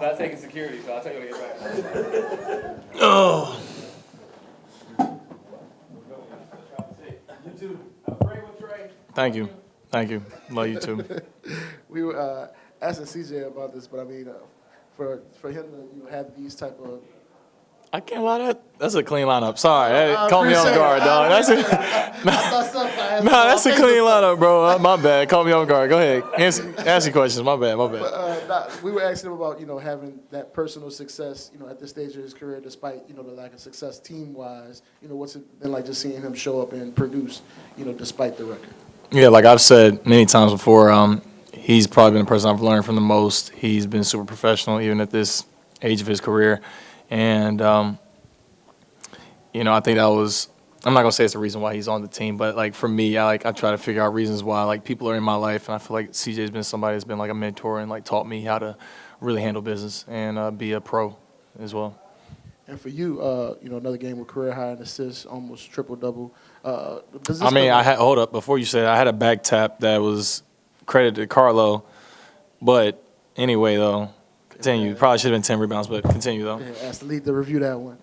Not taking security, so I'll tell you when to get back. Oh. You too. Have a great one, Trey. Thank you. Thank you. Love you too. We were asking CJ about this, but I mean, for him to have these type of I can't lie. That's a clean lineup. Sorry, caught me off guard, dog. That's a clean lineup, bro. My bad. Caught me off guard. Go ahead. Ask your questions. My bad. We were asking him about having that personal success at this stage of his career, despite the lack of success team wise. What's it been like just seeing him show up and produce despite the record? Yeah, like I've said many times before, he's probably been the person I've learned from the most. He's been super professional even at this age of his career. And, I think that was – I'm not going to say it's the reason why he's on the team, but, like, for me, I try to figure out reasons why, like, people are in my life, and I feel like CJ's been somebody that's been, like, a mentor and, like, taught me how to really handle business and be a pro as well. And for you, another game with career high in assists, almost triple-double. Hold up. Before you said I had a back tap that was credited to Karlo, but anyway, though – continue. Probably should have been 10 rebounds, but continue, though. Yeah, asked the lead to review that one.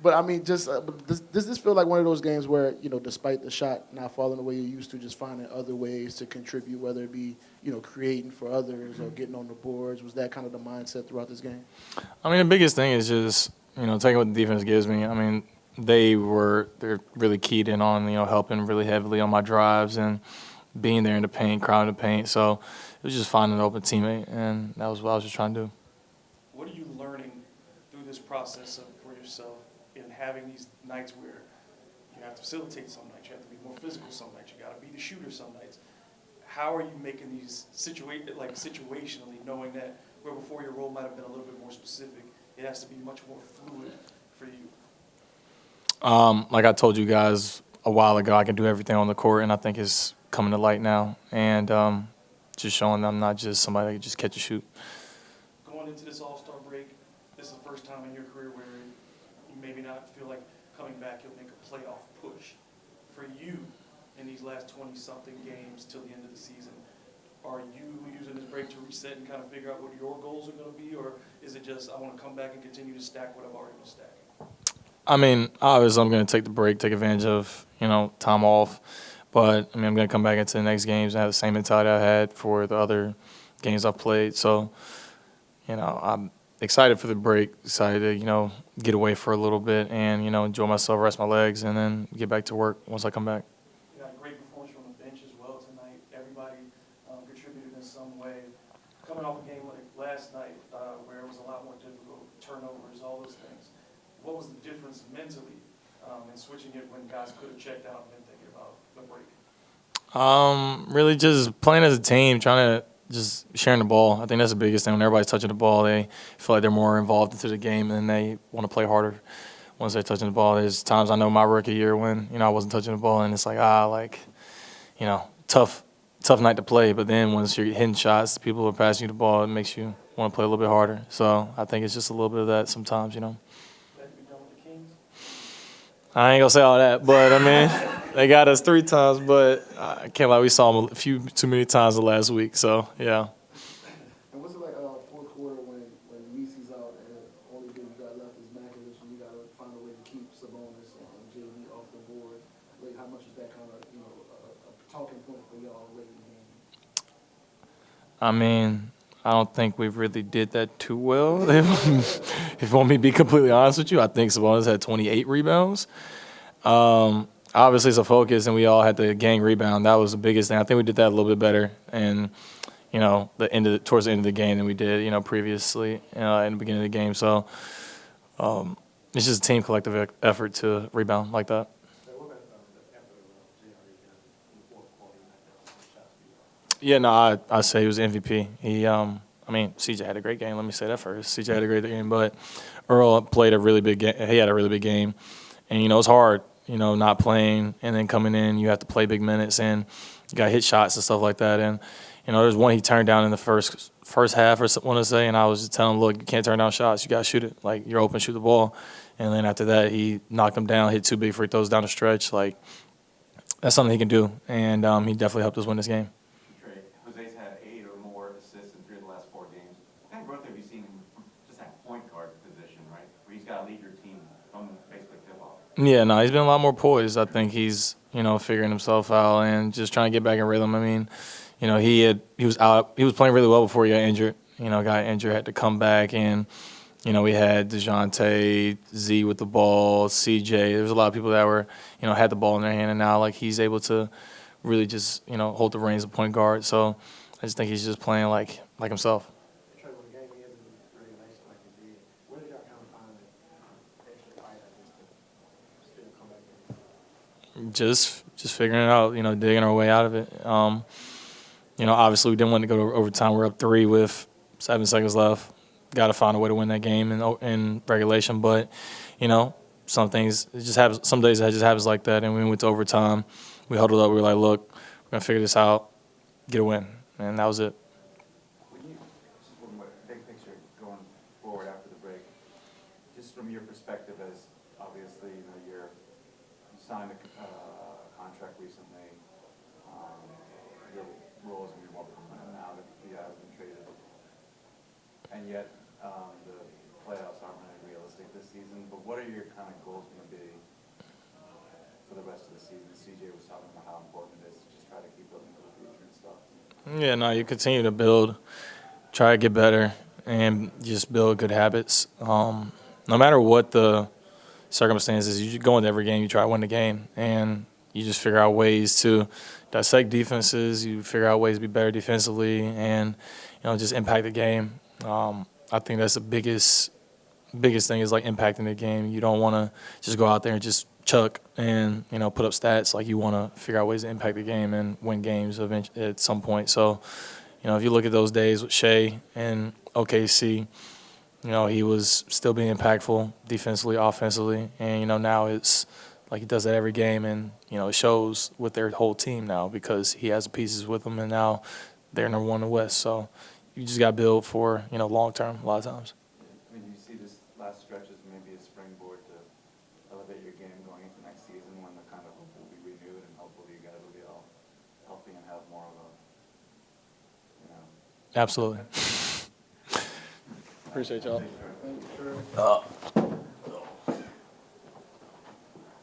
But, I mean, does this feel like one of those games where, despite the shot not falling the way you used to, just finding other ways to contribute, whether it be, creating for others or getting on the boards? Was that kind of the mindset throughout this game? I mean, the biggest thing is just, taking what the defense gives me. I mean, they're really keyed in on, helping really heavily on my drives and being there in the paint, crowding the paint. So it was just finding an open teammate, and that was what I was just trying to do. What are you learning through this process for yourself in having these nights where you have to facilitate some nights, you have to be more physical some nights, you got to be the shooter some nights? How are you making these situationally, knowing that where before your role might have been a little bit more specific, it has to be much more fluid for you? Like I told you guys a while ago, I can do everything on the court, and I think it's coming to light now. And just showing them I'm not just somebody that can just catch and shoot. Going into this All-Star break, this is the first time in your career where you maybe not feel like coming back you'll make a playoff push. For you, in these last 20-something games till the end of the season, are you using this break to reset and kind of figure out what your goals are going to be, or is it just I want to come back and continue to stack what I've already been stacking? I mean, obviously I'm going to take the break, take advantage of, time off. But, I'm going to come back into the next games and have the same mentality I had for the other games I've played. So, I'm excited for the break, excited to, get away for a little bit and, enjoy myself, rest my legs, and then get back to work once I come back. You got a great performance from the bench as well tonight. Everybody contributed in some way. Coming off a game like last night where it was a lot more difficult, turnovers, all those things. What was the difference mentally in switching it when guys could have checked out and been thinking about the break? Really just playing as a team, trying to just sharing the ball. I think that's the biggest thing. When everybody's touching the ball, they feel like they're more involved into the game and they want to play harder once they're touching the ball. There's times I know my rookie year when, I wasn't touching the ball and it's like, tough night to play. But then once you're hitting shots, people are passing you the ball, it makes you want to play a little bit harder. So I think it's just a little bit of that sometimes, Glad to be done with the Kings. I ain't going to say all that, but, they got us 3 times, but I can't lie, we saw them a few too many times the last week, so, yeah. And what's it like fourth quarter when Missi's out and only thing you got left is Matković and you got to find a way to keep Sabonis and JV off the board? Like, how much was that kind of, a talking point for y'all late in the game? I mean, I don't think we really did that too well. If you want me to be completely honest with you, I think Sabonis had 28 rebounds. Obviously, it's a focus, and we all had to gang rebound. That was the biggest thing. I think we did that a little bit better, and towards the end of the game than we did, previously in the beginning of the game. So it's just a team collective effort to rebound like that. Yeah, no, I say he was MVP. CJ had a great game. Let me say that first. CJ had a great game, but Earl played a really big game. He had a really big game, and it's hard. Not playing and then coming in, you have to play big minutes and you got to hit shots and stuff like that. And, there's one he turned down in the first half or something, I want to say, and I was just telling him, look, you can't turn down shots. You got to shoot it. Like, you're open, shoot the ball. And then after that, he knocked him down, hit 2 big free throws down the stretch. Like, that's something he can do. And he definitely helped us win this game. Trey, Jose's had 8 or more assists in 3 of the last 4 games. kind of growth have you seen from just that point guard position, right? Where he's got to lead your team from basically tip-off. Yeah, no, he's been a lot more poised. I think he's, figuring himself out and just trying to get back in rhythm. I mean, he was playing really well before he got injured. Got injured, had to come back, and we had Dejounte, Z with the ball, CJ. There was a lot of people that were, had the ball in their hand, and now like he's able to really just, hold the reins of point guard. So I just think he's just playing like himself. Trey, when the game ends in regulation like it did, where did y'all kind of find the extra fight, I guess, to still come back in? Just figuring it out, digging our way out of it. Obviously we didn't want to go to overtime. We're up 3 with 7 seconds left. Got to find a way to win that game in regulation. But, some things, it just happens. Some days it just happens like that. And we went to overtime. We huddled up. We were like, look, we're going to figure this out, get a win. And that was it. When you, just one more big picture going forward after the break, just from your perspective as obviously, you signed a contract recently, your role is going to be more permanent now that you have been traded. And yet, the playoffs aren't really realistic this season, but what are your kind of goals going to be for the rest of the season? CJ was talking about how important it is to just try to keep building for the future and stuff. Yeah, no, you continue to build, try to get better, and just build good habits. No matter what the circumstances, you go into every game, you try to win the game, and you just figure out ways to dissect defenses, you figure out ways to be better defensively, and just impact the game. I think that's the biggest thing is like impacting the game. You don't want to just go out there and just chuck and put up stats. Like you want to figure out ways to impact the game and win games eventually at some point. So, if you look at those days with Shea and OKC, he was still being impactful defensively, offensively, and now it's like he does that every game, and it shows with their whole team now because he has the pieces with them, and now they're number 1 in the West. So you just got to build for long term a lot of times. I mean, do you see this last stretch as maybe a springboard to elevate your game going into next season when the kind of hope will be renewed and hopefully you guys will be all healthy and have more of a, Absolutely. Appreciate y'all.